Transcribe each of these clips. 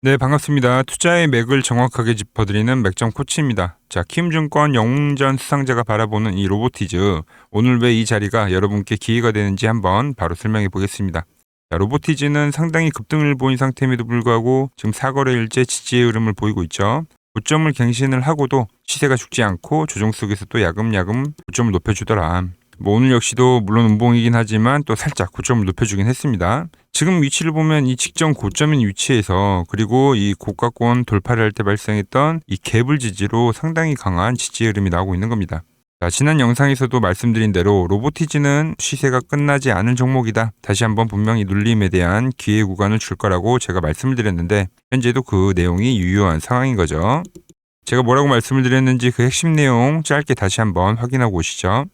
네, 반갑습니다. 투자의 맥을 정확하게 짚어드리는 맥점 코치입니다. 자, 키움증권 영웅전 수상자가 바라보는 이 로보티즈. 오늘 왜 이 자리가 여러분께 기회가 되는지 한번 바로 설명해 보겠습니다. 자, 로보티즈는 상당히 급등을 보인 상태임에도 불구하고 지금 4거래일째 지지의 흐름을 보이고 있죠. 고점을 갱신을 하고도 시세가 죽지 않고 조정 속에서 또 야금야금 고점을 높여주더라. 오늘 역시도 물론 음봉이긴 하지만 또 살짝 고점을 높여주긴 했습니다. 지금 위치를 보면 이 직전 고점인 위치에서 그리고 이 고가권 돌파를 할 때 발생했던 이 갭을 지지로 상당히 강한 지지 흐름이 나오고 있는 겁니다. 자, 지난 영상에서도 말씀드린 대로 로보티즈는 시세가 끝나지 않은 종목이다. 다시 한번 분명히 눌림에 대한 기회 구간을 줄 거라고 제가 말씀을 드렸는데 현재도 그 내용이 유효한 상황인 거죠. 제가 뭐라고 말씀을 드렸는지 그 핵심 내용 짧게 다시 한번 확인하고 오시죠.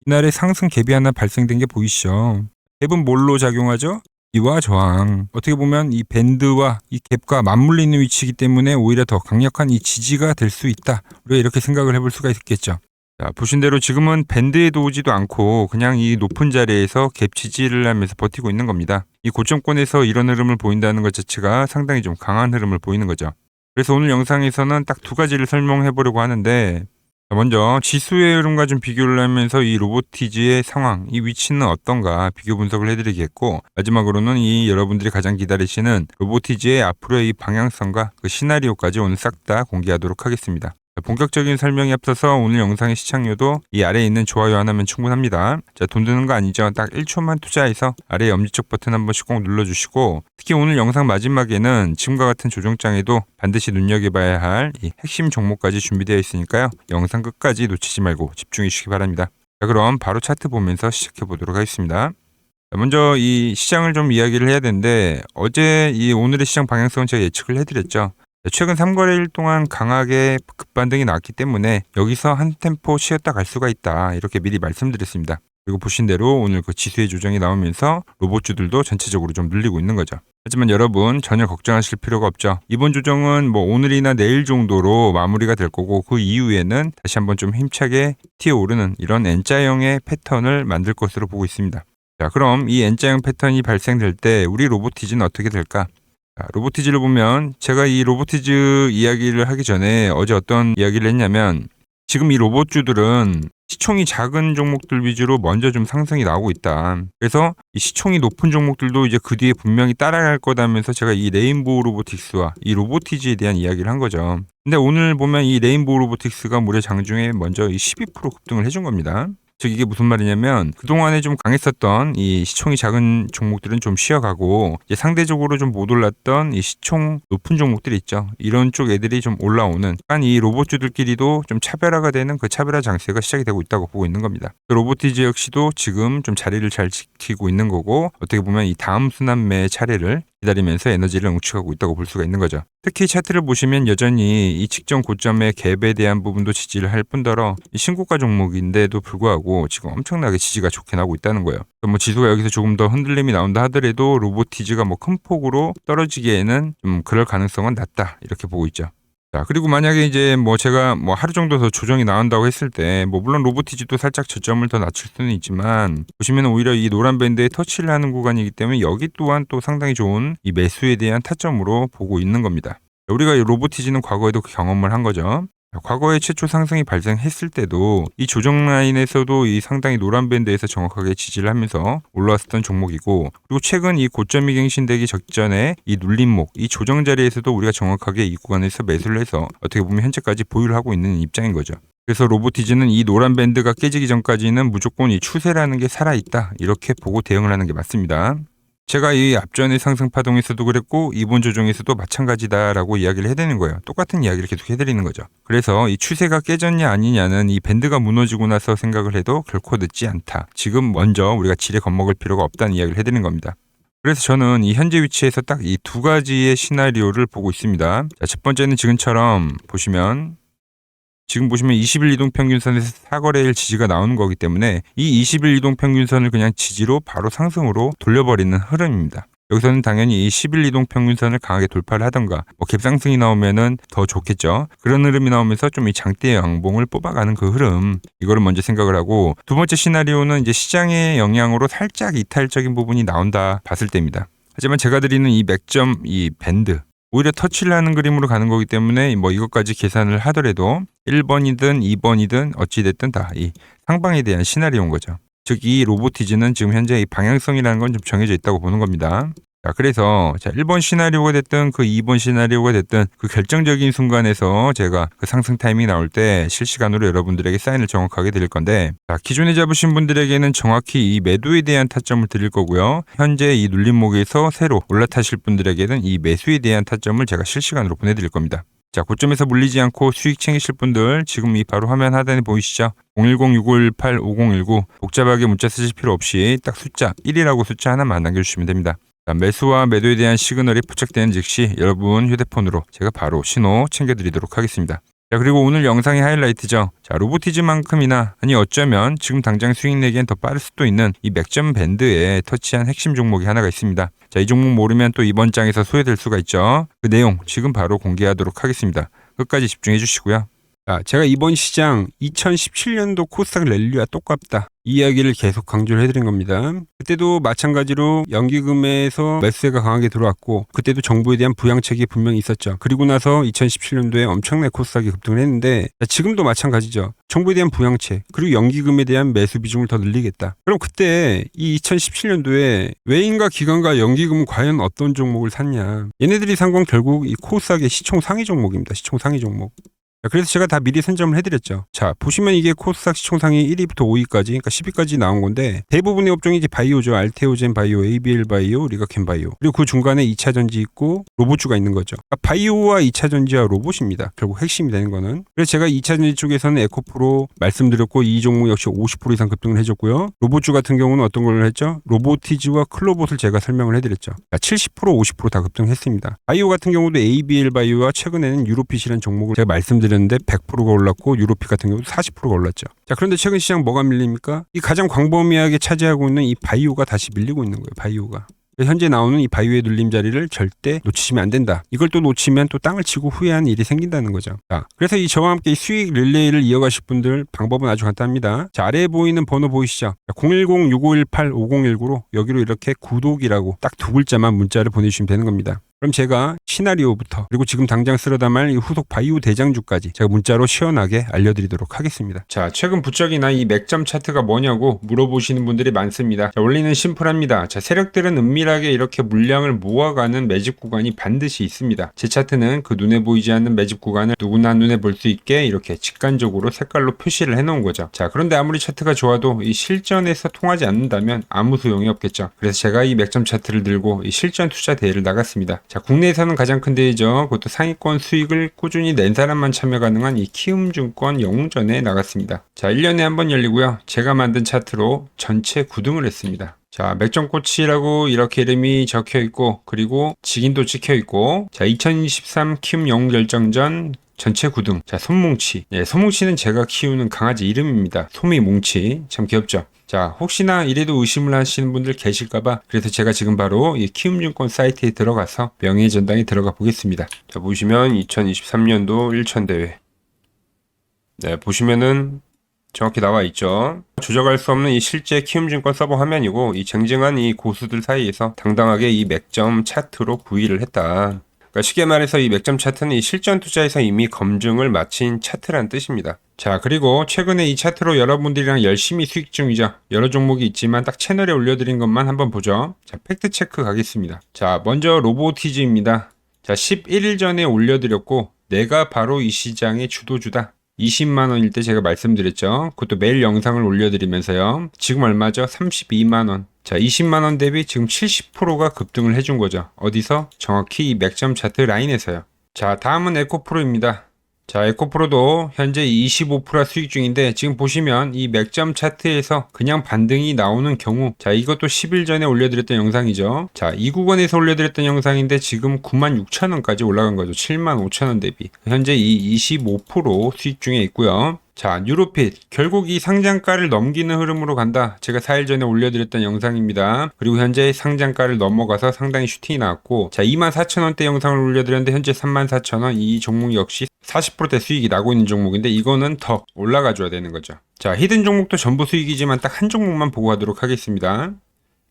이날의 상승 갭이 하나 발생된 게 보이시죠? 갭은 뭘로 작용하죠? 지지와 저항. 어떻게 보면 이 밴드와 이 갭과 맞물리는 위치이기 때문에 오히려 더 강력한 이 지지가 될 수 있다. 우리가 이렇게 생각을 해볼 수가 있겠죠. 자, 보신 대로 지금은 밴드에도 오지도 않고 그냥 이 높은 자리에서 갭 지지를 하면서 버티고 있는 겁니다. 이 고점권에서 이런 흐름을 보인다는 것 자체가 상당히 좀 강한 흐름을 보이는 거죠. 그래서 오늘 영상에서는 딱 두 가지를 설명해 보려고 하는데 먼저 지수의 흐름과 좀 비교를 하면서 이 로보티즈의 상황, 이 위치는 어떤가 비교 분석을 해드리겠고 마지막으로는 이 여러분들이 가장 기다리시는 로보티즈의 앞으로의 이 방향성과 그 시나리오까지 오늘 싹 다 공개하도록 하겠습니다. 본격적인 설명에 앞서서 오늘 영상의 시청료도 이 아래에 있는 좋아요 하나면 충분합니다. 자, 돈 드는 거 아니죠. 딱 1초만 투자해서 아래 엄지척 버튼 한 번씩 꼭 눌러주시고 특히 오늘 영상 마지막에는 지금과 같은 조정장에도 반드시 눈여겨봐야 할 이 핵심 종목까지 준비되어 있으니까요. 영상 끝까지 놓치지 말고 집중해 주시기 바랍니다. 자, 그럼 바로 차트 보면서 시작해 보도록 하겠습니다. 자, 먼저 이 시장을 좀 이야기를 해야 되는데 어제 이 오늘의 시장 방향성은 제가 예측을 해드렸죠. 최근 3거래일 동안 강하게 급반등이 나왔기 때문에 여기서 한 템포 쉬었다 갈 수가 있다. 이렇게 미리 말씀드렸습니다. 그리고 보신 대로 오늘 그 지수의 조정이 나오면서 로봇주들도 전체적으로 좀 눌리고 있는 거죠. 하지만 여러분 전혀 걱정하실 필요가 없죠. 이번 조정은 뭐 오늘이나 내일 정도로 마무리가 될 거고 그 이후에는 다시 한번 좀 힘차게 튀어오르는 이런 N자형의 패턴을 만들 것으로 보고 있습니다. 자, 그럼 이 N자형 패턴이 발생될 때 우리 로보티즈는 어떻게 될까? 로보티즈를 보면 제가 이 로보티즈 이야기를 하기 전에 어제 어떤 이야기를 했냐면 지금 이 로봇주들은 시총이 작은 종목들 위주로 먼저 좀 상승이 나오고 있다. 그래서 이 시총이 높은 종목들도 이제 그 뒤에 분명히 따라갈 거다면서 제가 이 레인보우 로보틱스와 이 로보티즈에 대한 이야기를 한 거죠. 근데 오늘 보면 이 레인보우 로보틱스가 무려 장중에 먼저 이 12% 급등을 해준 겁니다. 즉 이게 무슨 말이냐면 그동안에 좀 강했었던 이 시총이 작은 종목들은 좀 쉬어가고 이제 상대적으로 좀 못 올랐던 이 시총 높은 종목들이 있죠. 이런 쪽 애들이 좀 올라오는 약간 이 로봇주들끼리도 좀 차별화가 되는 그 차별화 장세가 시작이 되고 있다고 보고 있는 겁니다. 그 로보티즈 역시도 지금 좀 자리를 잘 지키고 있는 거고 어떻게 보면 이 다음 순환매의 차례를 기다리면서 에너지를 응축하고 있다고 볼 수가 있는 거죠. 특히 차트를 보시면 여전히 이 직전 고점의 갭에 대한 부분도 지지를 할 뿐더러 이 신고가 종목인데도 불구하고 지금 엄청나게 지지가 좋게 나오고 있다는 거예요. 뭐 지수가 여기서 조금 더 흔들림이 나온다 하더라도 로보티즈가 뭐 큰 폭으로 떨어지기에는 좀 그럴 가능성은 낮다 이렇게 보고 있죠. 자, 그리고 만약에 이제 뭐 제가 뭐 하루 정도 더 조정이 나온다고 했을 때 뭐 물론 로보티즈도 살짝 저점을 더 낮출 수는 있지만 보시면 오히려 이 노란 밴드에 터치를 하는 구간이기 때문에 여기 또한 또 상당히 좋은 이 매수에 대한 타점으로 보고 있는 겁니다. 우리가 이 로보티즈는 과거에도 경험을 한 거죠. 과거에 최초 상승이 발생했을 때도 이 조정 라인에서도 이 상당히 노란 밴드에서 정확하게 지지를 하면서 올라왔었던 종목이고 그리고 최근 이 고점이 갱신되기 직전에 이 눌림목, 이 조정 자리에서도 우리가 정확하게 이 구간에서 매수를 해서 어떻게 보면 현재까지 보유를 하고 있는 입장인 거죠. 그래서 로보티즈는 이 노란 밴드가 깨지기 전까지는 무조건 이 추세라는 게 살아있다 이렇게 보고 대응을 하는 게 맞습니다. 제가 이 앞전의 상승 파동에서도 그랬고 이번 조정에서도 마찬가지다라고 이야기를 해드리는 거예요. 똑같은 이야기를 계속 해드리는 거죠. 그래서 이 추세가 깨졌냐 아니냐는 이 밴드가 무너지고 나서 생각을 해도 결코 늦지 않다. 지금 먼저 우리가 지레 겁먹을 필요가 없다는 이야기를 해드리는 겁니다. 그래서 저는 이 현재 위치에서 딱 이 두 가지의 시나리오를 보고 있습니다. 자, 첫 번째는 지금처럼 보시면 지금 보시면 20일 이동평균선에서 4거래일 지지가 나오는 거기 때문에 이 20일 이동평균선을 그냥 지지로 바로 상승으로 돌려버리는 흐름입니다. 여기서는 당연히 이 10일 이동평균선을 강하게 돌파를 하던가 뭐 갭상승이 나오면은 더 좋겠죠. 그런 흐름이 나오면서 좀 이 장대 양봉을 뽑아가는 그 흐름 이거를 먼저 생각을 하고 두 번째 시나리오는 이제 시장의 영향으로 살짝 이탈적인 부분이 나온다 봤을 때입니다. 하지만 제가 드리는 이 맥점 이 밴드 오히려 터치를 하는 그림으로 가는 거기 때문에 뭐 이것까지 계산을 하더라도 1번이든 2번이든 어찌됐든 다 이 상방에 대한 시나리오인 거죠. 즉 이 로보티즈는 지금 현재 이 방향성이라는 건 좀 정해져 있다고 보는 겁니다. 자, 그래서 1번 시나리오가 됐든 그 2번 시나리오가 됐든 그 결정적인 순간에서 제가 그 상승 타이밍이 나올 때 실시간으로 여러분들에게 사인을 정확하게 드릴 건데, 자, 기존에 잡으신 분들에게는 정확히 이 매도에 대한 타점을 드릴 거고요. 현재 이 눌림목에서 새로 올라타실 분들에게는 이 매수에 대한 타점을 제가 실시간으로 보내드릴 겁니다. 자, 고점에서 물리지 않고 수익 챙기실 분들 지금 이 바로 화면 하단에 보이시죠? 010-6518-5019 복잡하게 문자 쓰실 필요 없이 딱 숫자 1이라고 숫자 하나만 남겨주시면 됩니다. 자, 매수와 매도에 대한 시그널이 포착되는 즉시 여러분 휴대폰으로 제가 바로 신호 챙겨드리도록 하겠습니다. 자, 그리고 오늘 영상의 하이라이트죠. 자, 로보티즈만큼이나 아니 어쩌면 지금 당장 수익 내기엔 더 빠를 수도 있는 이 맥점 밴드에 터치한 핵심 종목이 하나가 있습니다. 자, 이 종목 모르면 또 이번 장에서 소외될 수가 있죠. 그 내용 지금 바로 공개하도록 하겠습니다. 끝까지 집중해 주시고요. 자, 제가 이번 시장 2017년도 코스닥 랠리와 똑같다. 이 이야기를 계속 강조를 해드린 겁니다. 그때도 마찬가지로 연기금에서 매수세가 강하게 들어왔고 그때도 정부에 대한 부양책이 분명히 있었죠. 그리고 나서 2017년도에 엄청나게 코스닥이 급등을 했는데 지금도 마찬가지죠. 정부에 대한 부양책 그리고 연기금에 대한 매수 비중을 더 늘리겠다. 그럼 그때 이 2017년도에 외인과 기관과 연기금은 과연 어떤 종목을 샀냐. 얘네들이 산 건 결국 이 코스닥의 시총 상위 종목입니다. 시총 상위 종목. 그래서 제가 다 미리 선점을 해드렸죠. 자, 보시면 이게 코스닥 시총상위 1위부터 5위까지, 그러니까 10위까지 나온 건데 대부분의 업종이 이제 바이오죠. 알테오젠 바이오, ABL 바이오, 리가켄 바이오. 그리고 그 중간에 2차 전지 있고 로봇주가 있는 거죠. 그러니까 바이오와 2차 전지와 로봇입니다. 결국 핵심이 되는 거는. 그래서 제가 2차 전지 쪽에서는 에코프로 말씀드렸고 이 종목 역시 50% 이상 급등을 해줬고요. 로봇주 같은 경우는 어떤 걸 했죠? 로보티즈와 클로봇을 제가 설명을 해드렸죠. 70% 50% 다 급등했습니다. 바이오 같은 경우도 ABL 바이오와 최근에는 유로핏이라는 종목을 제가 말씀드렸는데 100%가 올랐고 유로피 같은 경우도 40%가 올랐죠. 자, 그런데 최근 시장 뭐가 밀립니까? 이 가장 광범위하게 차지하고 있는 이 바이오가 다시 밀리고 있는 거예요. 바이오가. 현재 나오는 이 바이오의 눌림 자리를 절대 놓치시면 안 된다. 이걸 또 놓치면 또 땅을 치고 후회하는 일이 생긴다는 거죠. 자, 그래서 이 저와 함께 이 수익 릴레이를 이어가실 분들 방법은 아주 간단합니다. 자, 아래에 보이는 번호 보이시죠? 010-6518-5019로 여기로 이렇게 구독이라고 딱 두 글자만 문자를 보내주시면 되는 겁니다. 그럼 제가 시나리오부터 그리고 지금 당장 쓸어 담을 이 후속 바이오 대장주까지 제가 문자로 시원하게 알려드리도록 하겠습니다. 자, 최근 부쩍이나 이 맥점 차트가 뭐냐고 물어보시는 분들이 많습니다. 자, 원리는 심플합니다. 자, 세력들은 은밀하게 이렇게 물량을 모아가는 매집 구간이 반드시 있습니다. 제 차트는 그 눈에 보이지 않는 매집 구간을 누구나 눈에 볼 수 있게 이렇게 직관적으로 색깔로 표시를 해놓은 거죠. 자, 그런데 아무리 차트가 좋아도 이 실전에서 통하지 않는다면 아무 소용이 없겠죠. 그래서 제가 이 맥점 차트를 들고 이 실전 투자 대회를 나갔습니다. 자, 국내에서는 가장 큰 대회죠. 그것도 상위권 수익을 꾸준히 낸 사람만 참여 가능한 이 키움증권 영웅전에 나갔습니다. 자, 1년에 한 번 열리고요. 제가 만든 차트로 전체 9등을 했습니다. 자, 맥점코치라고 이렇게 이름이 적혀 있고 그리고 직인도 찍혀 있고, 자, 2023 키움 영웅 결정전 전체 9등. 자, 솜뭉치. 예, 솜뭉치는 제가 키우는 강아지 이름입니다. 솜이뭉치. 참 귀엽죠. 자, 혹시나 이래도 의심을 하시는 분들 계실까봐 그래서 제가 지금 바로 이 키움증권 사이트에 들어가서 명예의 전당에 들어가 보겠습니다. 자, 보시면 2023년도 1천대회. 네, 보시면은 정확히 나와 있죠. 조작할 수 없는 이 실제 키움증권 서버 화면이고 이 쟁쟁한 이 고수들 사이에서 당당하게 이 맥점 차트로 구위를 했다. 그러니까 쉽게 말해서 이 맥점 차트는 이 실전 투자에서 이미 검증을 마친 차트란 뜻입니다. 자, 그리고 최근에 이 차트로 여러분들이랑 열심히 수익 중이죠. 여러 종목이 있지만 딱 채널에 올려드린 것만 한번 보죠. 자, 팩트 체크 가겠습니다. 자, 먼저 로보티즈입니다. 자, 11일 전에 올려드렸고 내가 바로 이 시장의 주도주다. 20만원일 때 제가 말씀드렸죠. 그것도 매일 영상을 올려드리면서요. 지금 얼마죠? 32만원. 자, 20만원 대비 지금 70%가 급등을 해준 거죠. 어디서? 정확히 이 맥점 차트 라인에서요. 자, 다음은 에코프로입니다. 자, 에코프로도 현재 25% 수익 중인데 지금 보시면 이 맥점 차트에서 그냥 반등이 나오는 경우, 자, 이것도 10일 전에 올려드렸던 영상이죠. 자, 이 구간에서 올려드렸던 영상인데 지금 96,000원까지 올라간 거죠. 75,000원 대비. 현재 이 25% 수익 중에 있고요. 자, 유로핏. 결국 이 상장가를 넘기는 흐름으로 간다. 제가 4일 전에 올려드렸던 영상입니다. 그리고 현재 상장가를 넘어가서 상당히 슈팅이 나왔고, 자, 24,000원대 영상을 올려드렸는데 현재 34,000원. 이 종목 역시 40%대 수익이 나고 있는 종목인데 이거는 더 올라가 줘야 되는 거죠. 자, 히든 종목도 전부 수익이지만 딱 한 종목만 보고 가도록 하겠습니다.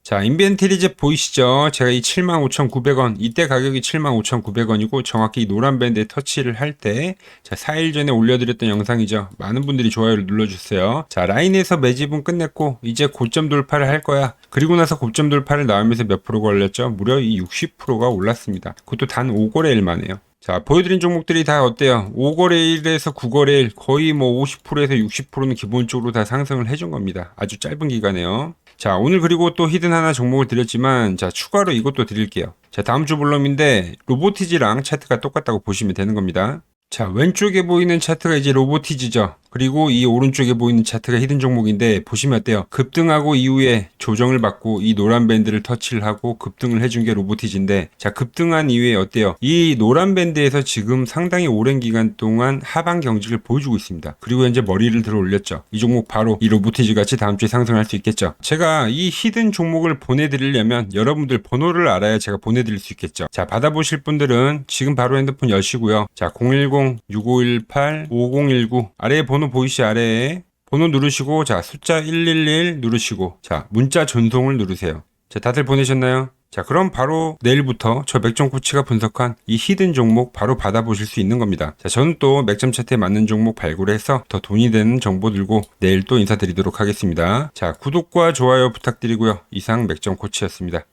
자, 인벤트리즈 보이시죠? 제가 이 75,900원, 이때 가격이 75,900원이고 정확히 이 노란 밴드에 터치를 할 때, 자, 4일 전에 올려드렸던 영상이죠. 많은 분들이 좋아요를 눌러주세요. 자, 라인에서 매집은 끝냈고 이제 고점 돌파를 할 거야. 그리고 나서 고점 돌파를 나오면서 몇 프로가 올렸죠? 무려 이 60%가 올랐습니다. 그것도 단 5거래일 만에요. 자, 보여드린 종목들이 다 어때요? 5거래일에서 9거래일 거의 뭐 50%에서 60%는 기본적으로 다 상승을 해준 겁니다. 아주 짧은 기간에요. 자, 오늘 그리고 또 히든 하나 종목을 드렸지만, 자, 추가로 이것도 드릴게요. 자, 다음 주 볼럼인데, 로보티지랑 차트가 똑같다고 보시면 되는 겁니다. 자, 왼쪽에 보이는 차트가 이제 로보티지죠. 그리고 이 오른쪽에 보이는 차트가 히든 종목인데 보시면 어때요? 급등하고 이후에 조정을 받고 이 노란 밴드를 터치를 하고 급등을 해준 게 로보티지인데, 자, 급등한 이후에 어때요? 이 노란 밴드에서 지금 상당히 오랜 기간 동안 하방 경직을 보여주고 있습니다. 그리고 현재 머리를 들어 올렸죠. 이 종목 바로 이 로보티지 같이 다음 주에 상승할 수 있겠죠. 제가 이 히든 종목을 보내드리려면 여러분들 번호를 알아야 제가 보내드릴 수 있겠죠. 자, 받아보실 분들은 지금 바로 핸드폰 여시고요. 자, 010-6518-5019 아래에 번호 보이시 아래에 번호 누르시고, 자, 숫자 111 누르시고, 자, 문자 전송을 누르세요. 자, 다들 보내셨나요? 자, 그럼 바로 내일부터 저 맥점 코치가 분석한 이 히든 종목 바로 받아보실 수 있는 겁니다. 자, 저는 또 맥점 차트에 맞는 종목 발굴해서 더 돈이 되는 정보 들고 내일 또 인사드리도록 하겠습니다. 자, 구독과 좋아요 부탁드리고요. 이상 맥점 코치였습니다.